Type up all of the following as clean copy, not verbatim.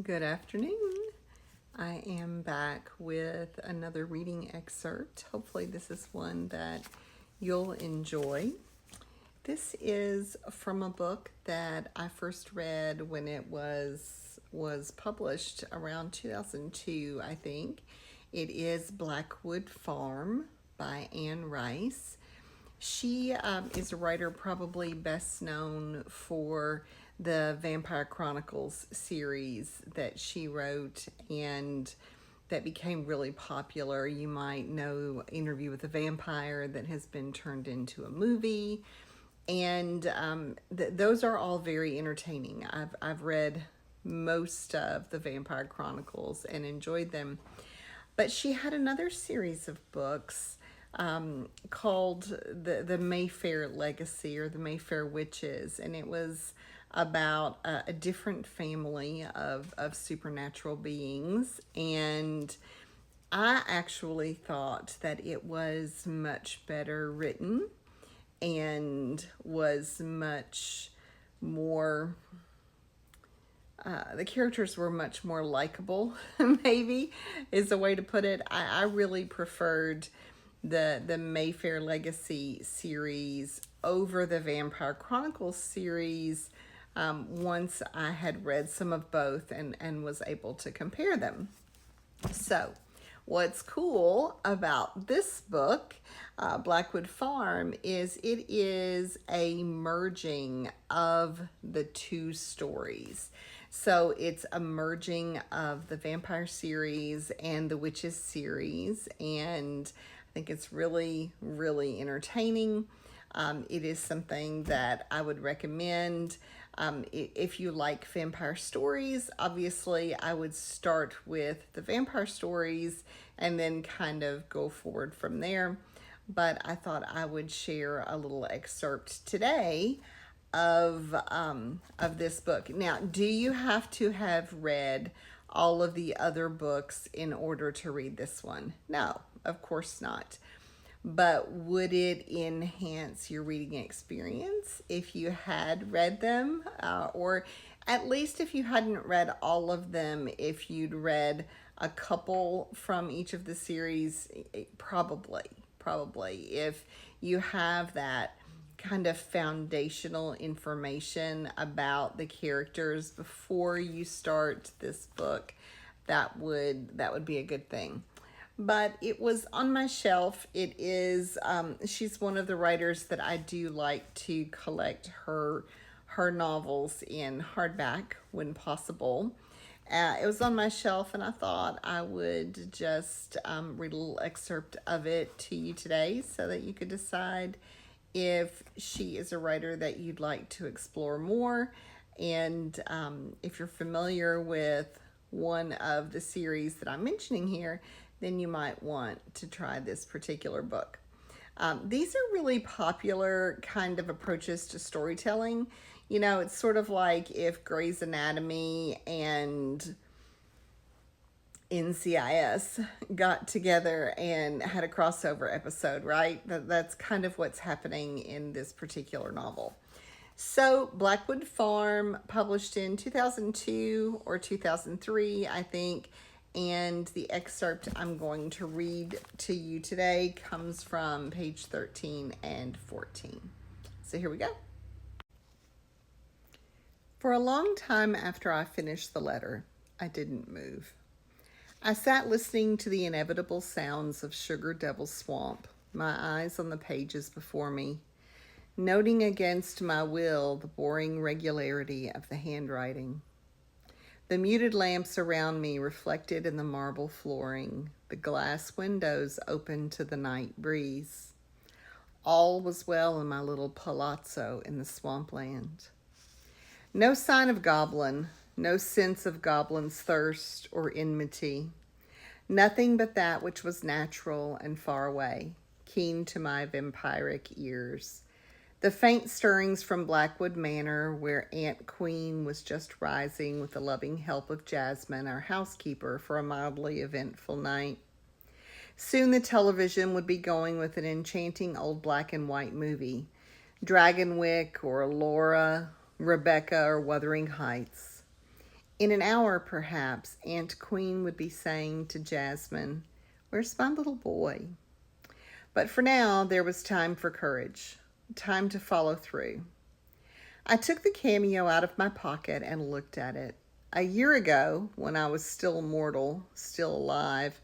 Good afternoon. I am back with another reading excerpt. Hopefully this is one that you'll enjoy. This is from a book that I first read when it was published around 2002, I think. It is Blackwood Farm by Anne Rice. She is a writer probably best known for the Vampire Chronicles series that she wrote and that became really popular. You might know Interview with a Vampire that has been turned into a movie. And those are all very entertaining. I've read most of the Vampire Chronicles and enjoyed them. But she had another series of books called the Mayfair Legacy, or the Mayfair Witches, and it was about a different family of supernatural beings. And I actually thought that it was much better written and was much more the characters were much more likable, maybe is a way to put it. I really preferred the Mayfair Legacy series over the Vampire Chronicles series once I had read some of both and was able to compare them. So, what's cool about this book, Blackwood Farm, is it is a merging of the two stories. So it's a merging of the vampire series and the witches series, and I think it's really, really entertaining. It is something that I would recommend. If you like vampire stories, obviously I would start with the vampire stories and then kind of go forward from there. But I thought I would share a little excerpt today of this book. Now, do you have to have read all of the other books in order to read this one? No, of course not. But would it enhance your reading experience if you had read them? Or at least if you hadn't read all of them, if you'd read a couple from each of the series, probably. If you have that kind of foundational information about the characters before you start this book, that would be a good thing. But it was on my shelf. It is she's one of the writers that I do like to collect her novels in hardback when possible. It was on my shelf, and I thought I would just read a little excerpt of it to you today so that you could decide if she is a writer that you'd like to explore more. And if you're familiar with one of the series that I'm mentioning here, then you might want to try this particular book. These are really popular kind of approaches to storytelling. You know, it's sort of like if Grey's Anatomy and NCIS got together and had a crossover episode, right? That's kind of what's happening in this particular novel. So, Blackwood Farm, published in 2002 or 2003, I think, and the excerpt I'm going to read to you today comes from page 13 and 14. So here we go. For a long time after I finished the letter, I didn't move. I sat listening to the inevitable sounds of Sugar Devil Swamp, my eyes on the pages before me, noting against my will the boring regularity of the handwriting. The muted lamps around me reflected in the marble flooring, the glass windows open to the night breeze. All was well in my little palazzo in the swampland. No sign of goblin, no sense of goblin's thirst or enmity. Nothing but that which was natural and far away, keen to my vampiric ears. The faint stirrings from Blackwood Manor, where Aunt Queen was just rising with the loving help of Jasmine, our housekeeper, for a mildly eventful night. Soon the television would be going with an enchanting old black and white movie, Dragonwyck or Laura, Rebecca or Wuthering Heights. In an hour, perhaps, Aunt Queen would be saying to Jasmine, "Where's my little boy?" But for now, there was time for courage, time to follow through. I took the cameo out of my pocket and looked at it. A year ago, when I was still mortal, still alive,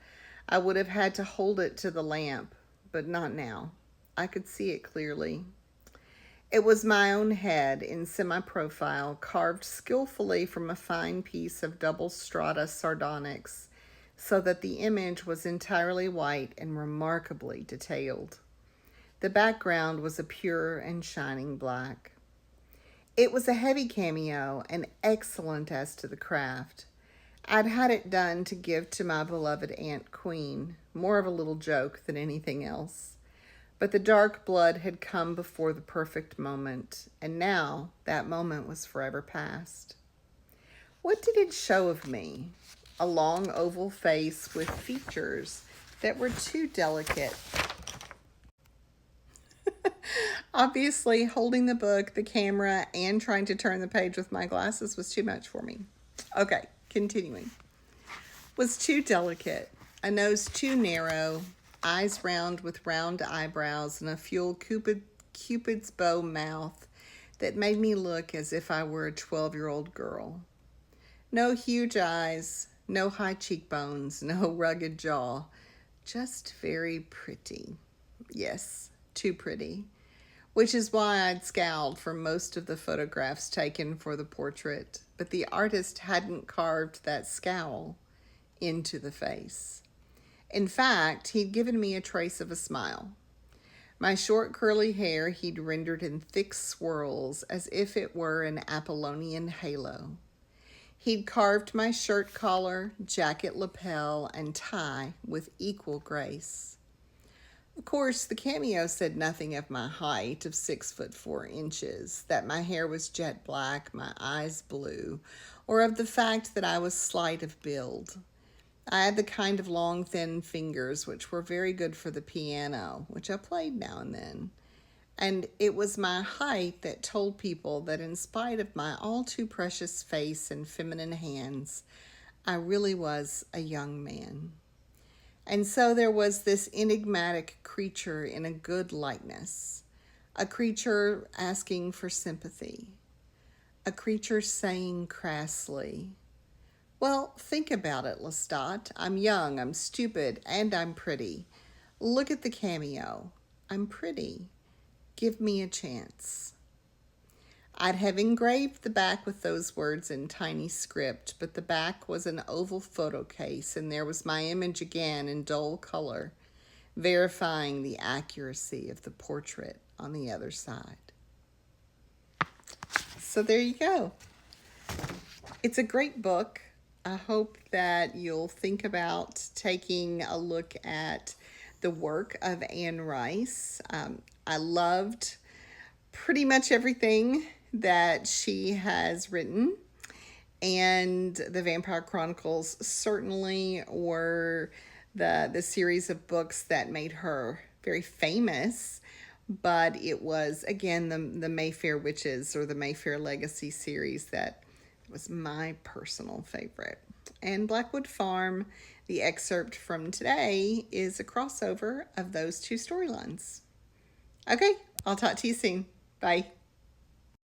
I would have had to hold it to the lamp, but not now. I could see it clearly. It was my own head in semi-profile, carved skillfully from a fine piece of double strata sardonyx, so that the image was entirely white and remarkably detailed. The background was a pure and shining black. It was a heavy cameo and excellent as to the craft. I'd had it done to give to my beloved Aunt Queen, more of a little joke than anything else. But the dark blood had come before the perfect moment, and now that moment was forever past. What did it show of me? A long oval face with features that were too delicate. Obviously, holding the book, the camera, and trying to turn the page with my glasses was too much for me. Okay, continuing. Was too delicate, a nose too narrow, eyes round with round eyebrows, and a full Cupid's bow mouth that made me look as if I were a 12-year-old girl. No huge eyes, no high cheekbones, no rugged jaw, just very pretty. Yes, too pretty. Which is why I'd scowled for most of the photographs taken for the portrait, but the artist hadn't carved that scowl into the face. In fact, he'd given me a trace of a smile. My short curly hair he'd rendered in thick swirls as if it were an Apollonian halo. He'd carved my shirt collar, jacket lapel, and tie with equal grace. Of course, the cameo said nothing of my height of 6'4", that my hair was jet black, my eyes blue, or of the fact that I was slight of build. I had the kind of long, thin fingers which were very good for the piano, which I played now and then. And it was my height that told people that in spite of my all too precious face and feminine hands, I really was a young man. And so there was this enigmatic creature in a good likeness, a creature asking for sympathy, a creature saying crassly, "Well, think about it, Lestat. I'm young, I'm stupid, and I'm pretty. Look at the cameo. I'm pretty. Give me a chance." I'd have engraved the back with those words in tiny script, but the back was an oval photo case, and there was my image again in dull color, verifying the accuracy of the portrait on the other side. So there you go. It's a great book. I hope that you'll think about taking a look at the work of Anne Rice. I loved pretty much everything that she has written, and the Vampire Chronicles certainly were the series of books that made her very famous, but it was, again, the Mayfair Witches or the Mayfair Legacy series that was my personal favorite. And Blackwood Farm, the excerpt from today, is a crossover of those two storylines. Okay, I'll talk to you soon. Bye.